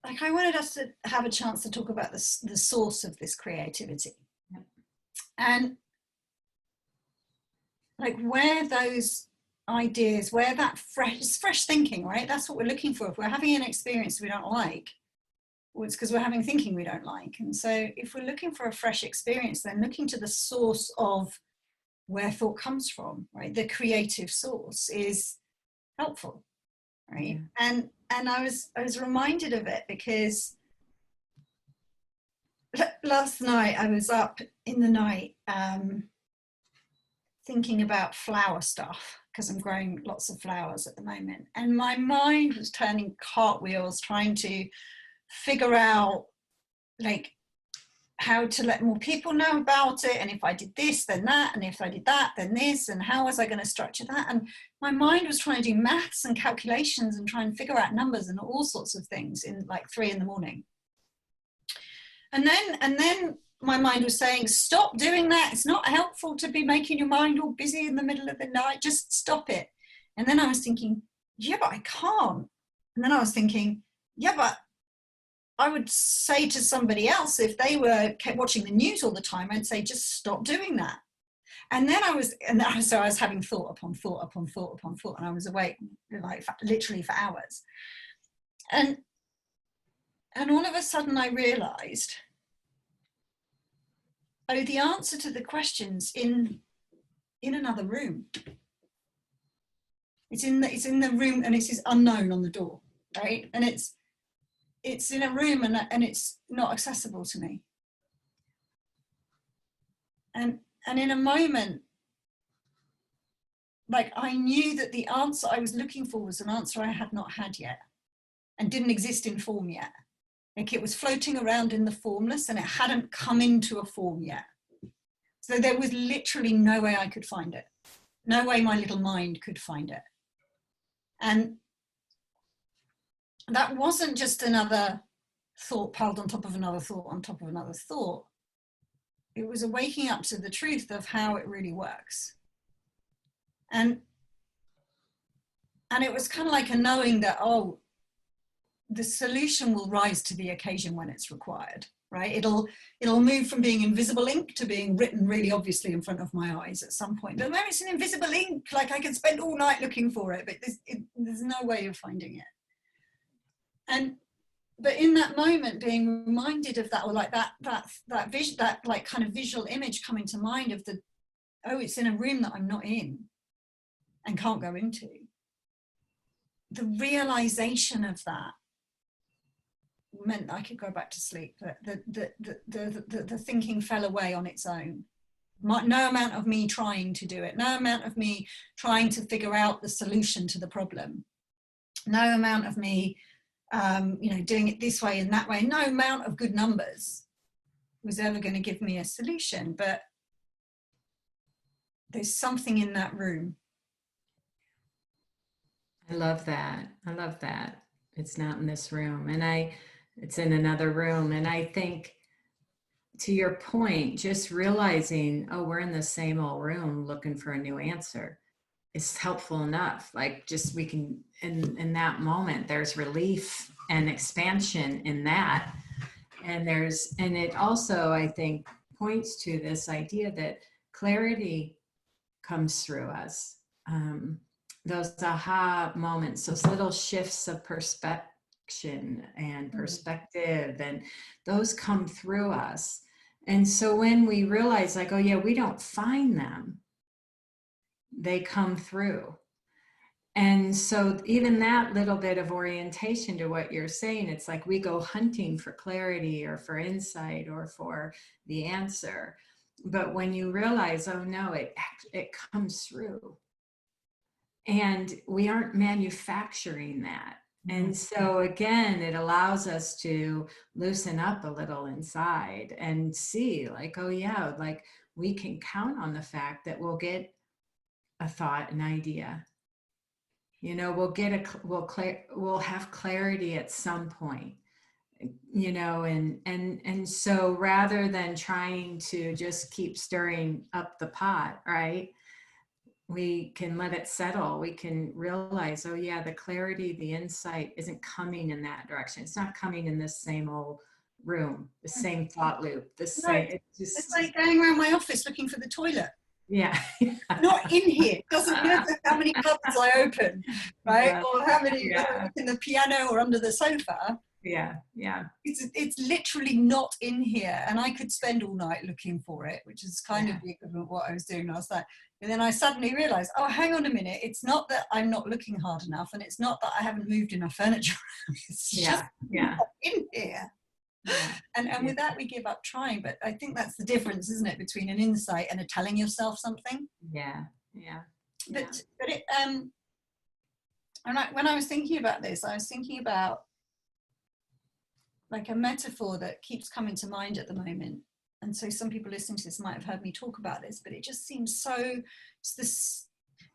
like I wanted us to have a chance to talk about the source of this creativity. Yep. And like where those ideas, where that fresh thinking, right? That's what we're looking for. If we're having an experience we don't like, well, it's because we're having thinking we don't like. And so if we're looking for a fresh experience, then looking to the source of where thought comes from, right? The creative source is helpful, right? Yeah. And I was reminded of it because last night I was up in the night thinking about flower stuff because I'm growing lots of flowers at the moment, and my mind was turning cartwheels trying to figure out like how to let more people know about it, and if I did this then that, and if I did that then this, and how was I going to structure that. And my mind was trying to do maths and calculations and try and figure out numbers and all sorts of things in like 3 a.m. and then my mind was saying, stop doing that, it's not helpful to be making your mind all busy in the middle of the night, just stop it. And then I was thinking, yeah, but I can't. And then I was thinking, yeah, but I would say to somebody else, if they kept watching the news all the time, I'd say, just stop doing that. And then so I was having thought upon thought upon thought upon thought, and I was awake like literally for hours. And all of a sudden I realized, oh, the answer to the questions in another room. It's in the room, and it's unknown on the door, right? And it's in a room, and it's not accessible to me. And in a moment, like I knew that the answer I was looking for was an answer I had not had yet and didn't exist in form yet. Like it was floating around in the formless and it hadn't come into a form yet. So there was literally no way I could find it. No way my little mind could find it. And that wasn't just another thought piled on top of another thought on top of another thought. It was a waking up to the truth of how it really works. And it was kind of like a knowing that, oh, the solution will rise to the occasion when it's required, right? It'll move from being invisible ink to being written really obviously in front of my eyes at some point. But when it's an invisible ink, like I can spend all night looking for it, but there's no way of finding it. But in that moment, being reminded of that, or like that vision, that like kind of visual image coming to mind of oh, it's in a room that I'm not in and can't go into. The realization of that meant I could go back to sleep. The thinking fell away on its own. No amount of me trying to do it, no amount of me trying to figure out the solution to the problem, no amount of me doing it this way and that way, no amount of good numbers was ever going to give me a solution. But there's something in that room. I love that. I love that. It's not in this room, and it's in another room. And I think, to your point, just realizing, oh, we're in the same old room looking for a new answer is helpful enough. Like just we can, in that moment, there's relief and expansion in that. And it also, I think, points to this idea that clarity comes through us. Those aha moments, those little shifts of perspective and perspective, and those come through us. And so when we realize like, oh yeah, we don't find them, they come through. And so even that little bit of orientation to what you're saying, it's like we go hunting for clarity or for insight or for the answer. But when you realize, oh no, it comes through. And we aren't manufacturing that. And so again, it allows us to loosen up a little inside and see like, oh yeah, like we can count on the fact that we'll get a thought, an idea. We'll have clarity at some point, and so rather than trying to just keep stirring up the pot, right? we can let it settle. We can realize, oh yeah, the clarity, the insight isn't coming in that direction. It's not coming in this same old room, the same thought loop, the No, same, it's it's just, like going around my office looking for the toilet. yeah. Not in here. It doesn't matter how many cupboards I open, right? Yeah. Or how many whether I Yeah. look in the piano or under the sofa. Yeah. Yeah. It's literally not in here. And I could spend all night looking for it, which is kind of Yeah. the equivalent of what I was doing last night. And then I suddenly realized, oh, hang on a minute. It's not that I'm not looking hard enough, and it's not that I haven't moved enough furniture around. It's just Yeah. not in here. Yeah. And with that, we give up trying. But I think that's the difference, isn't it, between an insight and a telling yourself something. Yeah. Yeah. But it and when I was thinking about this, I was thinking about like a metaphor that keeps coming to mind at the moment. And so some people listening to this might have heard me talk about this, but it just seems so, it's this,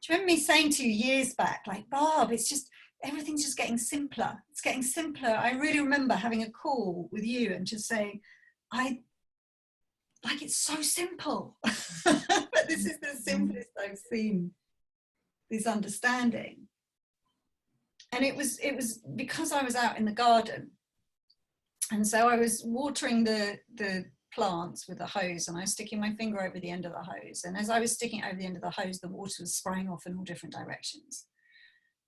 do you remember me saying to you years back, like, Barb, it's just, everything's just getting simpler. It's getting simpler. I really remember having a call with you and just saying, it's so simple. But this is the simplest I've seen this understanding. And it was because I was out in the garden. And so I was watering the plants with a hose, and I was sticking my finger over the end of the hose. And as I was sticking it over the end of the hose, the water was spraying off in all different directions.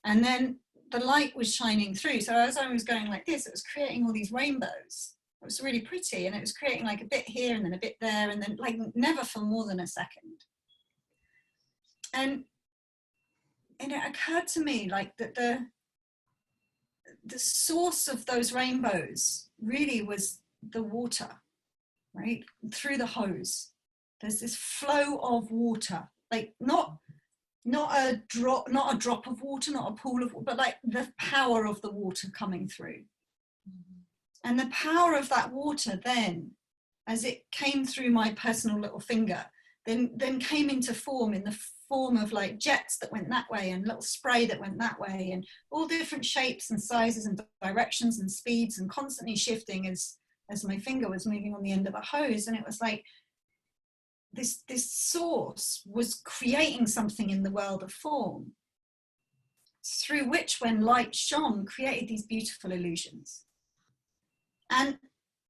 And then the light was shining through. So as I was going like this, it was creating all these rainbows. It was really pretty, and it was creating like a bit here and then a bit there, and then like never for more than a second. And it occurred to me like that the source of those rainbows really was the water, right? Through the hose. There's this flow of water, like not a drop of water, not a pool of water, but like the power of the water coming through. And the power of that water then, as it came through my personal little finger, then came into form in the form of like jets that went that way and little spray that went that way, and all different shapes and sizes and directions and speeds, and constantly shifting as my finger was moving on the end of the hose. And it was like this source was creating something in the world of form, through which, when light shone, created these beautiful illusions. And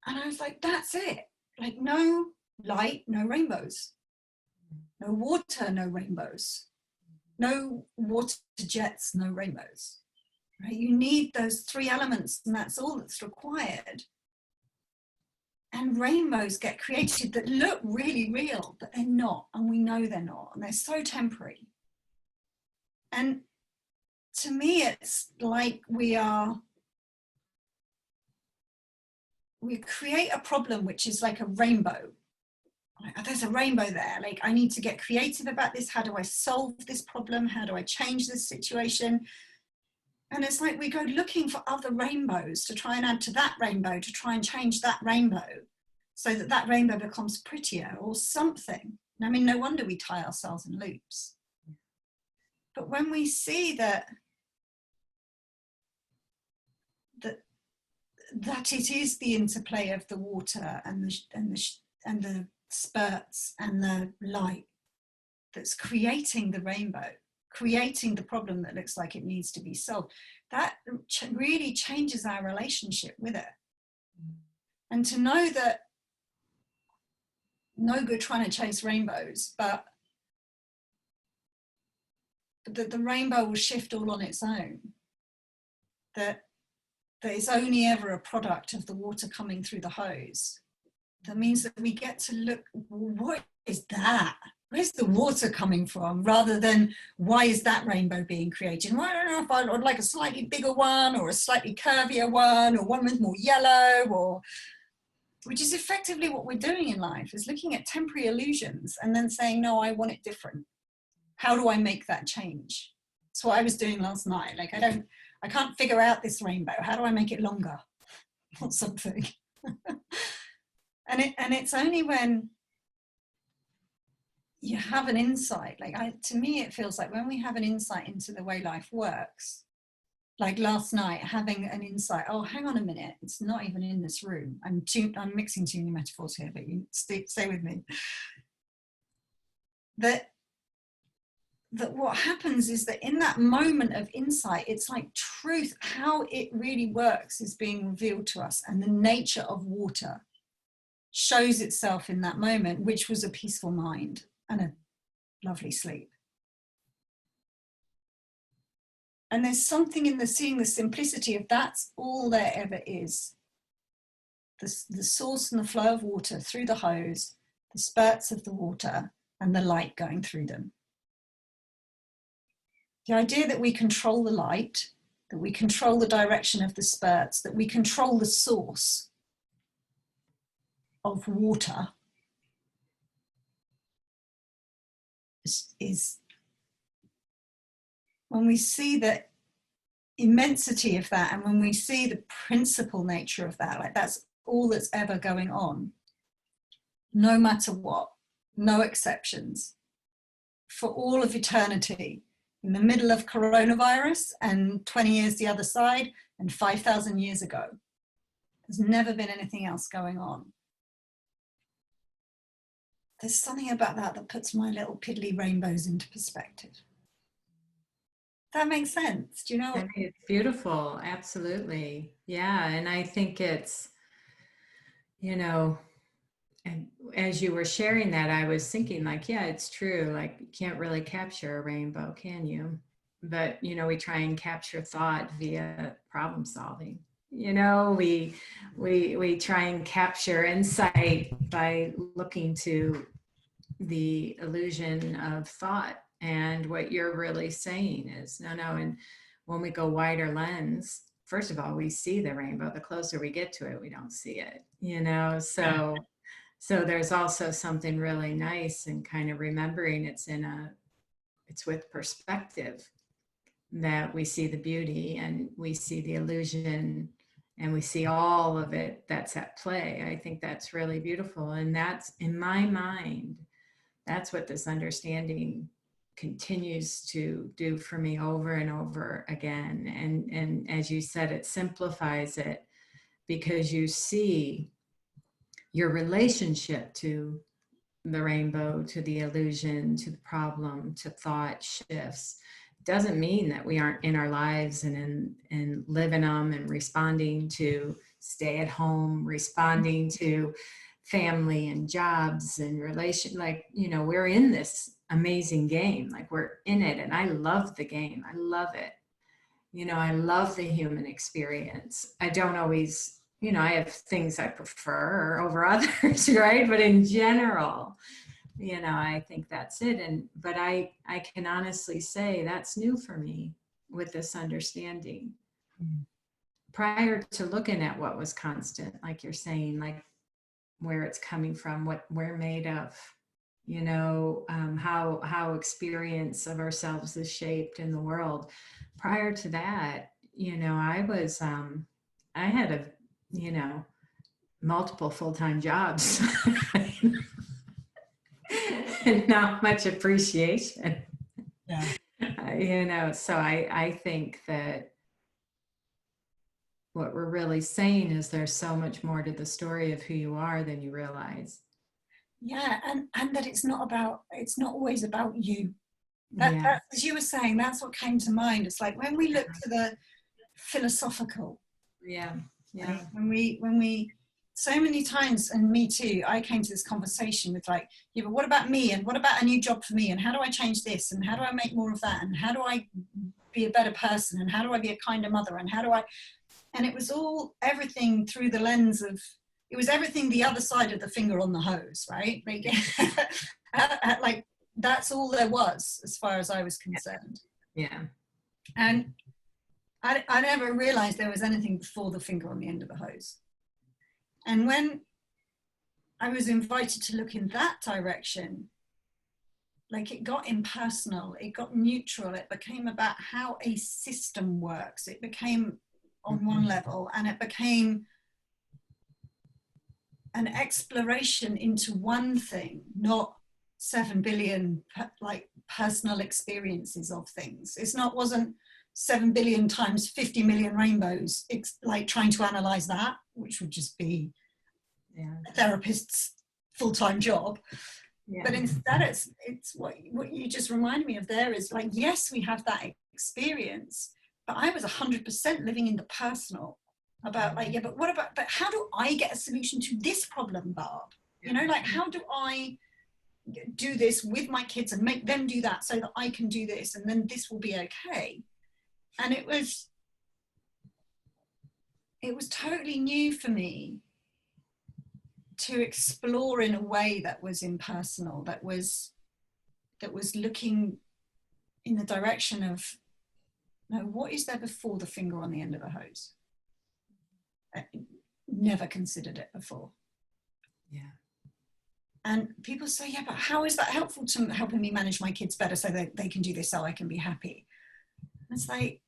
I was like, that's it. Like, no light, no rainbows. No water, no rainbows. No water jets, no rainbows. Right? You need those three elements, and that's all that's required. And rainbows get created that look really real, but they're not, and we know they're not, and they're so temporary. And to me, it's like we create a problem which is like a rainbow. There's a rainbow there. Like, I need to get creative about this. How do I solve this problem? How do I change this situation? And it's like we go looking for other rainbows to try and add to that rainbow, to try and change that rainbow so that that rainbow becomes prettier or something. And I mean, no wonder we tie ourselves in loops. But when we see that it is the interplay of the water and the spurts and the light that's creating the rainbow, creating the problem that looks like it needs to be solved, that really changes our relationship with it. And to know that no good trying to chase rainbows, but that the rainbow will shift all on its own, that it's only ever a product of the water coming through the hose. That means that we get to look, what is that? Where's the water coming from? Rather than, why is that rainbow being created? Well, I don't know if I would like a slightly bigger one, or a slightly curvier one, or one with more yellow, or which is effectively what we're doing in life, is looking at temporary illusions and then saying, no, I want it different. How do I make that change? That's what I was doing last night. Like, I can't figure out this rainbow. How do I make it longer or something? And it's only when you have an insight, like to me, it feels like when we have an insight into the way life works, like last night, having an insight, oh, hang on a minute, it's not even in this room. I'm mixing too many metaphors here, but you stay with me. That that what happens is that in that moment of insight, it's like truth, how it really works is being revealed to us, and the nature of water shows itself in that moment, which was a peaceful mind and a lovely sleep. And there's something in the seeing the simplicity of that's all there ever is. The source and the flow of water through the hose, the spurts of the water, and the light going through them. The idea that we control the light, that we control the direction of the spurts, that we control the source of water is when we see the immensity of that, and when we see the principal nature of that, like that's all that's ever going on, no matter what, no exceptions, for all of eternity, in the middle of coronavirus and 20 years the other side and 5,000 years ago. There's never been anything else going on. There's something about that that puts my little piddly rainbows into perspective. That makes sense. Do you know? I mean, it's beautiful. Absolutely. Yeah. And I think it's, you know, and as you were sharing that, I was thinking like, yeah, it's true. Like you can't really capture a rainbow, can you? But, you know, we try and capture thought via problem solving. You know, we try and capture insight by looking to the illusion of thought. And what you're really saying is no. And when we go wider lens, first of all, we see the rainbow. The closer we get to it, we don't see it, you know? So there's also something really nice in kind of remembering it's with perspective that we see the beauty and we see the illusion and we see all of it that's at play. I think that's really beautiful. And that's, in my mind, that's what this understanding continues to do for me over and over again. And as you said, it simplifies it because you see your relationship to the rainbow, to the illusion, to the problem, to thought shifts. Doesn't mean that we aren't in our lives and living them and responding to stay at home, responding to family and jobs and relation. Like, you know, we're in this amazing game, like we're in it. And I love the game. I love it. You know, I love the human experience. I don't always, you know, I have things I prefer over others, right? But in general, you know, I think that's it. But I can honestly say that's new for me with this understanding. Prior to looking at what was constant, like you're saying, like where it's coming from, what we're made of, you know, how experience of ourselves is shaped in the world. Prior to that, you know, I had you know, multiple full-time jobs and not much appreciation. Yeah. You know, so I think that what we're really saying is there's so much more to the story of who you are than you realize. Yeah, and that it's not always about you. That, as you were saying, that's what came to mind. It's like when we look to the philosophical. Yeah. Right? When we so many times, and me too, I came to this conversation with like, yeah, but what about me? And what about a new job for me? And how do I change this? And how do I make more of that? And how do I be a better person? And how do I be a kinder mother? And how do I, and it was all everything through the lens of, it was everything the other side of the finger on the hose, right? Like, like that's all there was as far as I was concerned. Yeah. And I never realized there was anything before the finger on the end of the hose. And when I was invited to look in that direction, like it got impersonal, it got neutral, it became about how a system works. It became on one level, and it became an exploration into one thing, not 7 billion like personal experiences of things. Wasn't 7 billion times 50 million rainbows. It's like trying to analyze that, which would just be a therapist's full-time job. Yeah. But instead it's what you just reminded me of there is like, yes, we have that experience, but I was 100% living in the personal about like, yeah, but what about, but how do I get a solution to this problem, Barb? You know, like, how do I do this with my kids and make them do that so that I can do this and then this will be okay? And it was totally new for me to explore in a way that was impersonal, that was looking in the direction of, no, what is there before the finger on the end of the hose? I never considered it before. Yeah. And people say, yeah, but how is that helpful to helping me manage my kids better so that they can do this so I can be happy? And it's like,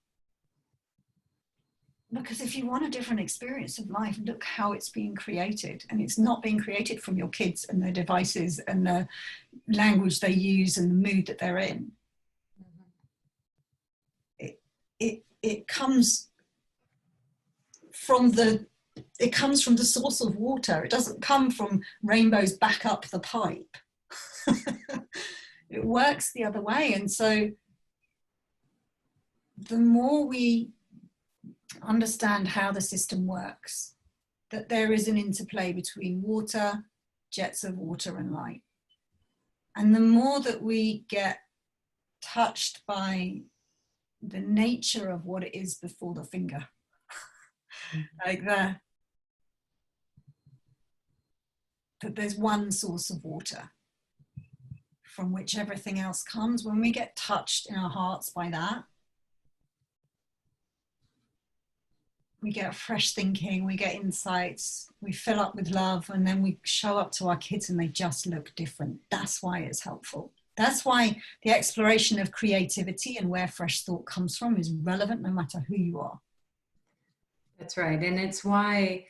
because if you want a different experience of life, look how it's being created. And it's not being created from your kids and their devices and the language they use and the mood that they're in. It comes from the source of water. It doesn't come from rainbows back up the pipe. It works the other way. And so the more we understand how the system works, that there is an interplay between water, jets of water and light. And the more that we get touched by the nature of what it is before the finger, like that there's one source of water from which everything else comes. When we get touched in our hearts by that, we get fresh thinking, we get insights, we fill up with love, and then we show up to our kids and they just look different. That's why it's helpful. That's why the exploration of creativity and where fresh thought comes from is relevant no matter who you are. That's right. And it's why,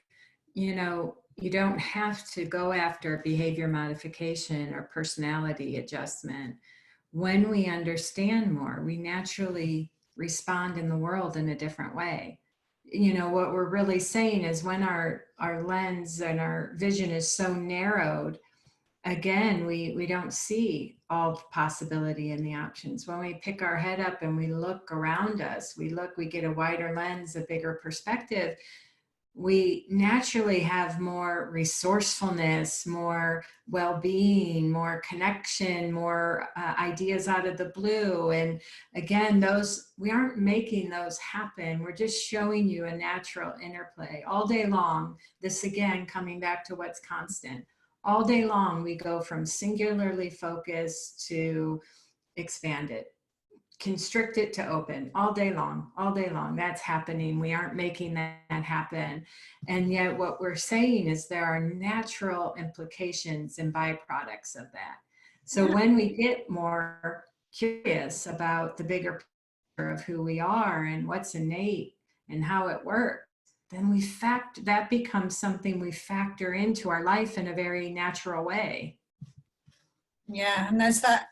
you know, you don't have to go after behavior modification or personality adjustment. When we understand more, we naturally respond in the world in a different way. You know, what we're really saying is when our lens and our vision is so narrowed, again, we don't see all the possibility and the options. When we pick our head up and we look around us, we get a wider lens, a bigger perspective, we naturally have more resourcefulness, more well-being, more connection, more ideas out of the blue. And again, those, we aren't making those happen. We're just showing you a natural interplay all day long. This again, coming back to what's constant. All day long, we go from singularly focused to expanded, constrict it to open, all day long, all day long. That's happening. We aren't making that happen. And yet what we're saying is there are natural implications and byproducts of that. So when we get more curious about the bigger picture of who we are and what's innate and how it works, then that becomes something we factor into our life in a very natural way. Yeah, and there's that,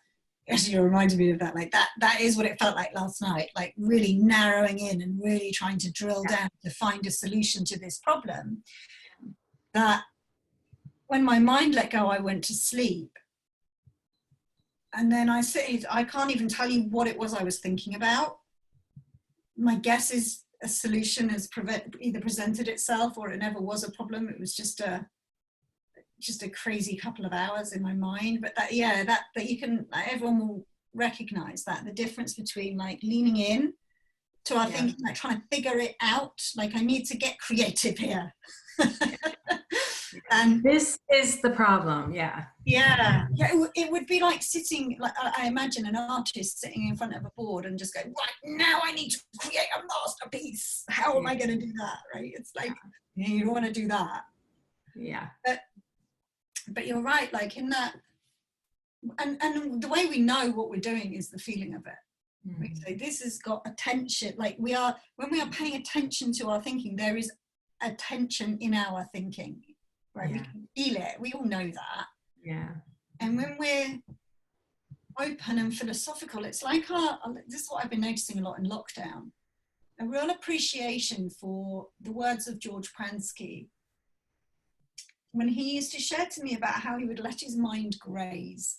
as you reminded me of that, like that is what it felt like last night, like really narrowing in and really trying to drill down to find a solution to this problem. That when my mind let go, I went to sleep. And then I can't even tell you what it was I was thinking about. My guess is a solution has either presented itself or it never was a problem. It was just a crazy couple of hours in my mind. But that you can, everyone will recognize that the difference between like leaning in to our thinking, like trying to figure it out, like I need to get creative here. And this is the problem. It would be like sitting, like I imagine an artist sitting in front of a board and just going, right now I need to create a masterpiece. How am I going to do that? Right? It's like, you don't want to do that. But you're right, like in that, and the way we know what we're doing is the feeling of it. We say this has got attention, like when we are paying attention to our thinking, there is attention in our thinking, right? We can feel it, we all know that. And when we're open and philosophical, it's like this is what I've been noticing a lot in lockdown, a real appreciation for the words of George Pransky, when he used to share to me about how he would let his mind graze.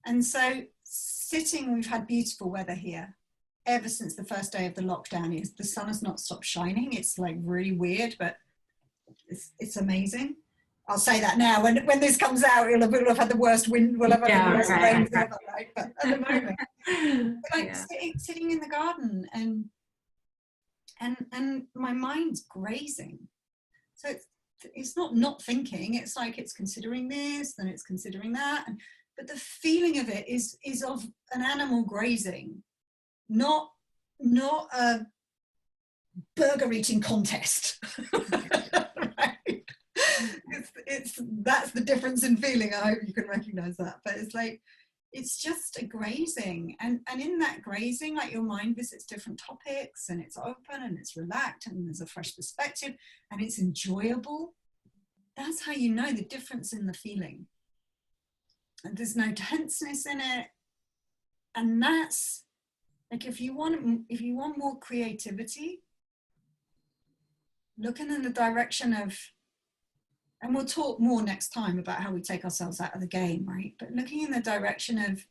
And so sitting, we've had beautiful weather here ever since the first day of the lockdown. The sun has not stopped shining. It's like really weird, but it's amazing. I'll say that now. When this comes out, we'll have had the worst wind, we'll have had the worst rain ever, right? But at the moment, like sitting in the garden and my mind's grazing. So it's not thinking. It's like it's considering this, then it's considering that. But the feeling of it is of an animal grazing, not a burger eating contest. Right? That's the difference in feeling. I hope you can recognize that. But it's like, it's just a grazing, and in that grazing, like, your mind visits different topics, and it's open and it's relaxed and there's a fresh perspective and it's enjoyable. That's how you know the difference in the feeling. And there's no tenseness in it. And that's like, if you want more creativity, looking in the direction of, and we'll talk more next time about how we take ourselves out of the game, right? But looking in the direction of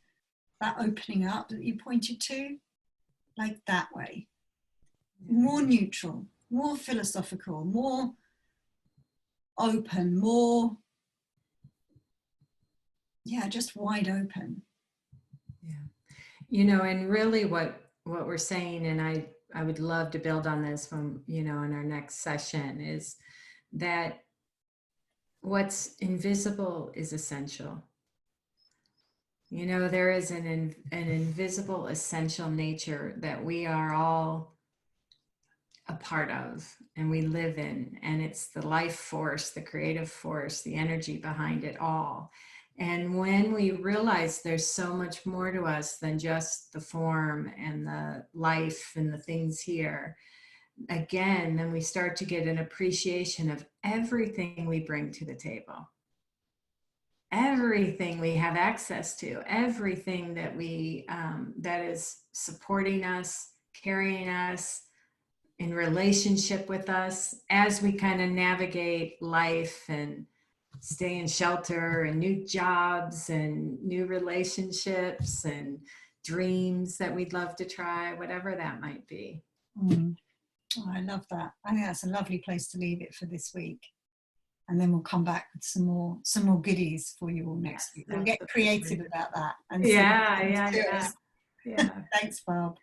that opening up that you pointed to, like that way, more neutral, more philosophical, more open, more, just wide open. Yeah. And really what we're saying, and I would love to build on this from, in our next session, is that what's invisible is essential. There is an invisible essential nature that we are all a part of and we live in, and it's the life force, the creative force, the energy behind it all. And when we realize there's so much more to us than just the form and the life and the things here, again, then we start to get an appreciation of everything we bring to the table, everything we have access to, everything that that is supporting us, carrying us, in relationship with us as we kind of navigate life and stay in shelter and new jobs and new relationships and dreams that we'd love to try, whatever that might be. Oh, I love that. I think that's a lovely place to leave it for this week. And then we'll come back with some more goodies for you all next week. We'll get creative about that. And Yeah. Thanks, Barb.